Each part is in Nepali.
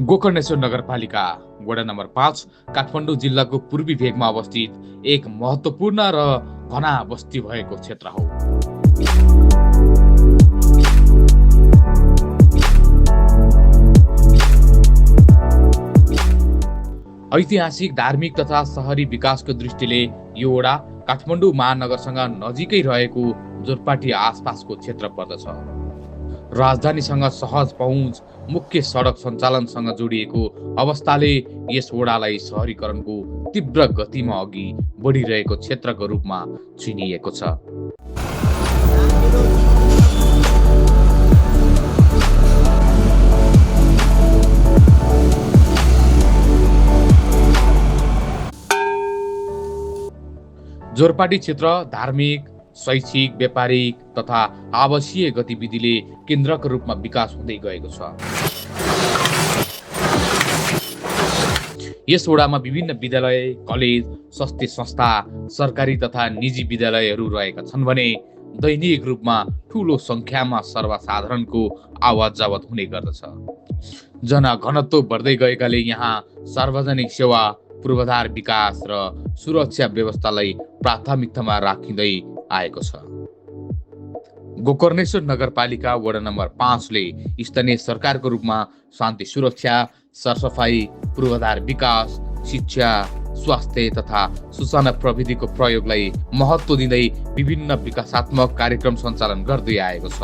गोकर्णेश्वर नगरपालिका वडा नम्बर 5 काठमाडौँ जिल्लाको पूर्वी भेगमा अवस्थित एक महत्त्वपूर्ण र घना बस्ती भएको क्षेत्र हो। ऐतिहासिक, धार्मिक तथा शहरी विकासको दृष्टिले यो वडा काठमाडौँ महानगरसँग नजिकै रहेको जोरपाटी आसपासको क्षेत्र पर्दछ। राजधानीसँग सहज पहुँच, मुख्य सडक सञ्चालनसँग जोडिएको अवस्थाले यस वडालाई शहरीकरणको तीव्र गतिमा अघि बढिरहेको क्षेत्रको रूपमा चिनिएको छ। जोरपाटी क्षेत्र धार्मिक, शैक्षिक, व्यापारिक तथा आवासीय गतिविधिले केन्द्रको रूपमा विकास हुँदै गएको छ। यस वडामा विभिन्न विद्यालय, कलेज, स्वास्थ्य संस्था, सरकारी तथा निजी विद्यालयहरू रहेका छन् भने दैनिक रूपमा ठूलो संख्यामा सर्वसाधारणको आवत जावत हुने गर्दछ। जनघनत्व बढ्दै गएकाले यहाँ सार्वजनिक सेवा, पूर्वाधार विकास र सुरक्षा व्यवस्थालाई प्राथमिकतामा राखिँदै आएको छ। गोकर्णेश्वर नगरपालिका वडा नम्बर 5 ले स्थानीय सरकारको रूपमा शान्ति सुरक्षा, सरसफाई, पूर्वाधार विकास, शिक्षा, स्वास्थ्य तथा सूचना प्रविधिको प्रयोगलाई महत्त्व दिँदै विभिन्न विकासात्मक कार्यक्रम सञ्चालन गर्दै आएको छ।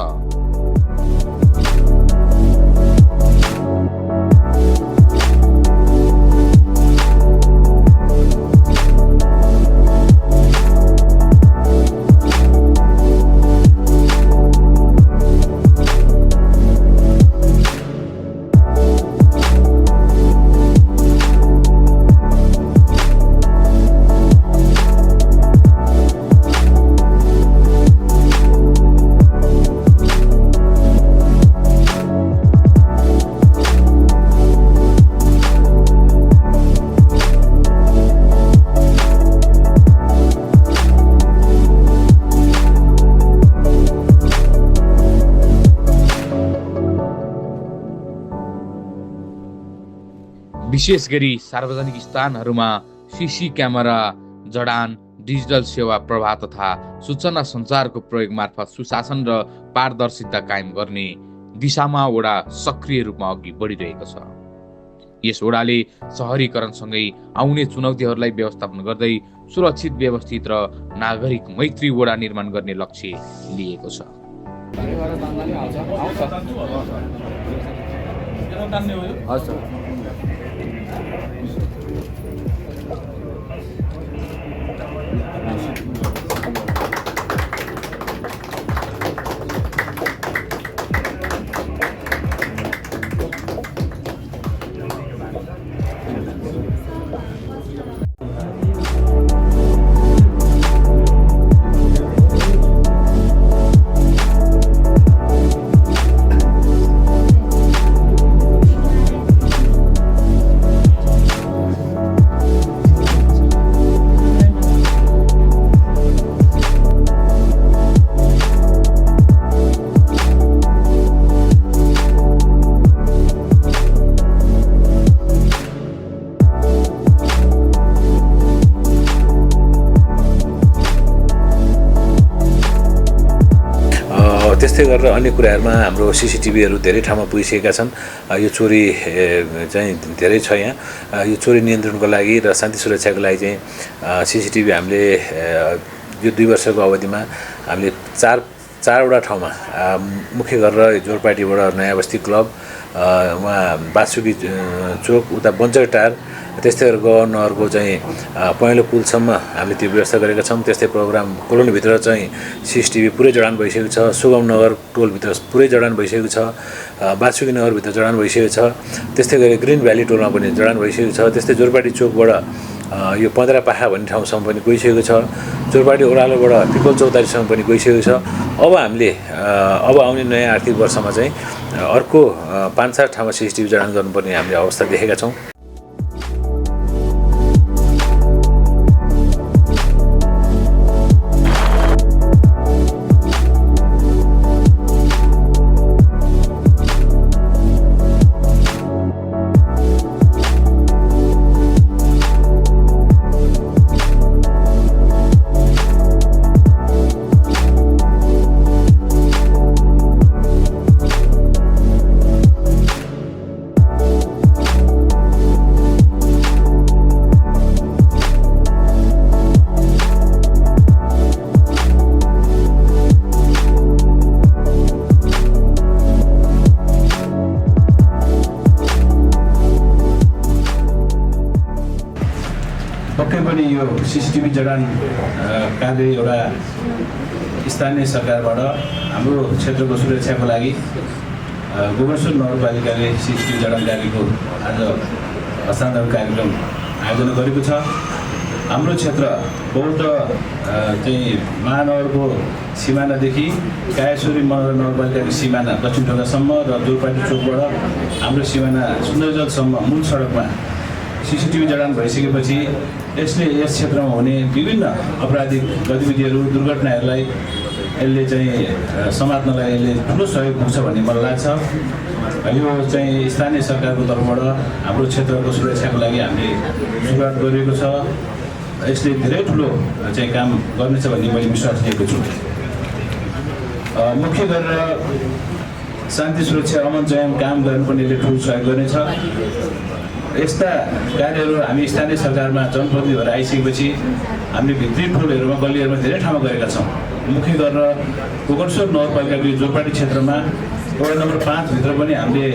विशेष गरी सार्वजनिक स्थानहरूमा सीसी क्यामेरा जडान, डिजिटल सेवा प्रवाह तथा सूचना सञ्चारको प्रयोग मार्फत सुशासन र पारदर्शिता कायम गर्ने दिशामा वडा सक्रिय रूपमा अघि बढिरहेको छ। यस वडाले शहरीकरणसँगै आउने चुनौतीहरूलाई व्यवस्थापन गर्दै सुरक्षित, व्यवस्थित र नागरिक मैत्री वडा निर्माण गर्ने लक्ष्य लिएको छ। त्यस्तै गरेर अन्य कुराहरूमा हाम्रो सीसीटीभीहरू धेरै ठाउँमा पुगिसकेका छन्। यो चोरी चाहिँ धेरै छ यहाँ। यो चोरी नियन्त्रणको लागि र शान्ति सुरक्षाको लागि चाहिँ सीसीटीभी हामीले यो 2 वर्षको अवधिमा हामीले चारवटा ठाउँमा मुख्य गरेर जोरपाटीबाट नयाँ बस्ती क्लब, उहाँ बासुकी चोक, उता बन्चर टार, त्यस्तै गरेर गवर्नरको चाहिँ पहेँलो पुलसम्म हामीले त्यो व्यवस्था गरेका छौँ। त्यस्तै प्रोग्राम कोलोनीभित्र चाहिँ सीसीटीभी पुरै जडान भइसकेको छ। सुगम नगर टोलभित्र पुरै जडान भइसकेको छ। बासुकी नगरभित्र जडान भइसकेको छ। त्यस्तै गरी ग्रिन भ्याली टोलमा पनि जडान भइसकेको छ। त्यस्तै जोरपाटी चोकबाट यो 15 पाखा भन्ने ठाउँसम्म पनि गइसकेको छ। जोरपाटी ओह्रालोबाट पिपल चौतारीसम्म पनि गइसकेको छ। अब हामीले अब आउने नयाँ आर्थिक वर्षमा चाहिँ अर्को 5-7 ठाउँमा सीसीटीभी जडान गर्नुपर्ने हामीले अवस्था देखेका छौँ। पनि यो सिसिटिभी जडान कार्य एउटा स्थानीय सरकारबाट हाम्रो क्षेत्रको सुरक्षाको लागि गोकर्णेश्वर नगरपालिकाले सिसिटिभी जडान कार्यको आज हस्तान्तरण कार्यक्रम आयोजना गरेको छ। हाम्रो क्षेत्र बौद्ध चाहिँ महानगरको सिमानादेखि कायेश्वरी नगरपालिकाको सिमाना दक्षिण ढोकासम्म र जोरपाटी चोकबाट हाम्रो सिमाना सुन्दरजलसम्म मूल सडकमा सिसिटिभी जडान भइसकेपछि यसले यस क्षेत्रमा हुने विभिन्न आपराधिक गतिविधिहरू दुर्घटनाहरूलाई यसले चाहिँ समात्नलाई यसले ठुलो सहयोग पुग्छ भन्ने मलाई लाग्छ। यो चाहिँ स्थानीय सरकारको तर्फबाट हाम्रो क्षेत्रको सुरक्षाको लागि हामीले सुरुवात गरिएको छ। यसले धेरै ठुलो चाहिँ काम गर्नेछ भन्ने मैले विश्वास लिएको छु। मुख्य गरेर शान्ति सुरक्षा अमन चयन काम गर्नुपर्ने यसले ठुलो सहयोग गर्नेछ। यस्ता कार्यहरू हामी स्थानीय सरकारमा जनप्रतिनिधि भएर आइसकेपछि हामीले भित्री टोलहरूमा गल्लीहरूमा धेरै ठाउँमा गरेका छौँ। मुख्य गरेर गोकर्णेश्वर नगरपालिकाको जोरपाटी क्षेत्रमा वडा नम्बर 5 भित्र पनि हामीले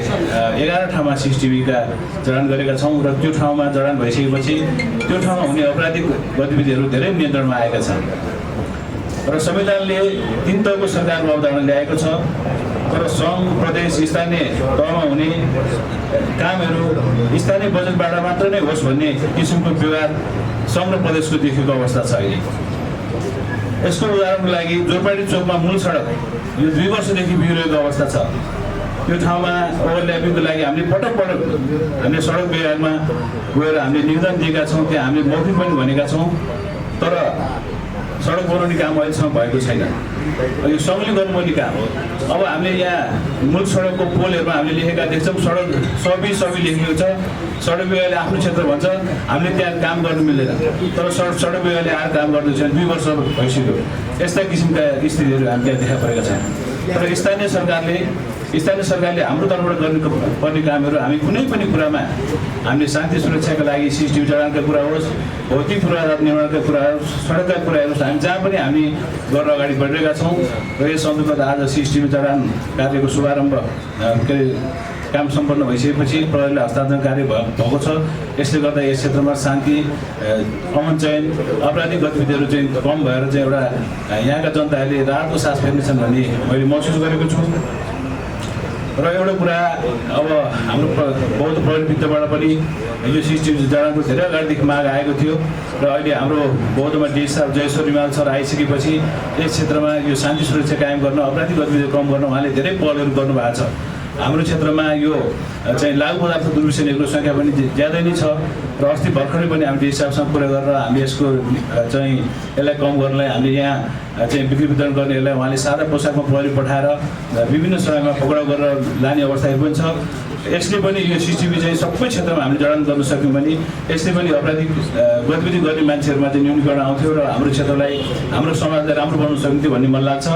11 ठाउँमा सिसिटिभीका जडान गरेका छौँ र त्यो ठाउँमा जडान भइसकेपछि त्यो ठाउँमा हुने आपराधिक गतिविधिहरू धेरै नियन्त्रणमा आएका छन् र संविधानले 3 तहको सरकारको अवधारणा ल्याएको छ। तर सङ्घ प्रदेश स्थानीय तहमा हुने कामहरू स्थानीय बजेटबाट मात्र नै होस् भन्ने किसिमको व्यवहार सङ्घ र प्रदेशको देखिएको अवस्था छ अहिले। यसको उदाहरणको लागि जोरपाटी चोकमा मूल सडक यो 2 वर्षदेखि बिग्रेको अवस्था छ। त्यो ठाउँमा ओभरल्यापिङको लागि हामीले पटक हामीले सडक विभागमा गएर हामीले निवेदन दिएका छौँ। त्यहाँ हामीले मौखिक पनि भनेका छौँ, तर सडक बनाउने काम अहिलेसम्म भएको छैन। यो सङ्घले गर्नुपर्ने काम हो। अब हामीले यहाँ मूल सडकको पोलहरूमा हामीले लेखेका देख्छौँ सडक सबै लेखेको छ। सडक विभागले आफ्नो क्षेत्र भन्छ, हामीले त्यहाँ काम गर्नु मिल्दैन। तर सडक विभागले आएर काम गर्दैछ 2 वर्ष भइसक्यो। यस्ता किसिमका स्थितिहरू हामी त्यहाँ देखा परेका छन्। तर स्थानीय सरकारले हाम्रो तर्फबाट गर्नुपर्ने कामहरू हामी कुनै पनि कुरामा हामीले शान्ति सुरक्षाको लागि सिसिटिभी जडानका कुरा होस्, भौतिक पूर्वाधार निर्माणका कुरा होस्, सडकका कुराहरू होस्, हामी जहाँ पनि हामी गर्न अगाडि बढिरहेका छौँ। र यस अन्तर्गत आज सिसिटिभी जडान कार्यको शुभारम्भ के अरे काम सम्पन्न भइसकेपछि प्रहरीले हस्तान्तरण कार्य भएको छ। यसले गर्दा यस क्षेत्रमा शान्ति अमन चयन आपराधिक गतिविधिहरू चाहिँ कम भएर चाहिँ एउटा यहाँका जनताहरूले राहतको सास फेर्नेछन् भन्ने मैले महसुस गरेको छु। र एउटा कुरा अब हाम्रो बौद्ध प्रहरी वित्तबाट पनि यो सिसिटिभी जडानको धेरै अगाडिदेखि माग आएको थियो र अहिले हाम्रो बौद्धमा डिएस साहब जयेश्वर रिमाल सर आइसकेपछि यस क्षेत्रमा यो शान्ति सुरक्षा कायम गर्न आपराधिक गतिविधि कम गर्न उहाँले धेरै पहलहरू गर्नुभएको छ। हाम्रो क्षेत्रमा यो चाहिँ लागु पदार्थ दुर्व्यसनीहरूको सङ्ख्या पनि ज्यादै नै छ र अस्ति भर्खरै पनि हामी डिएस साहबसँग कुरा गरेर हामी यसको चाहिँ यसलाई कम गर्नलाई हामीले यहाँ चाहिँ बिक्री वितरण गर्ने यसलाई उहाँले सादा पोसाकमा प्रहरी पठाएर विभिन्न समयमा पक्राउ गरेर लाने अवस्थाहरू पनि छ। यसले पनि यो सिसिटिभी चाहिँ सबै क्षेत्रमा हामीले जडान गर्न सक्यौँ भने यसले पनि आपराधिक गतिविधि गर्ने मान्छेहरूमा चाहिँ न्यूनीकरण आउँथ्यो र हाम्रो क्षेत्रलाई हाम्रो समाजलाई राम्रो बनाउन सकिन्थ्यो भन्ने मलाई लाग्छ।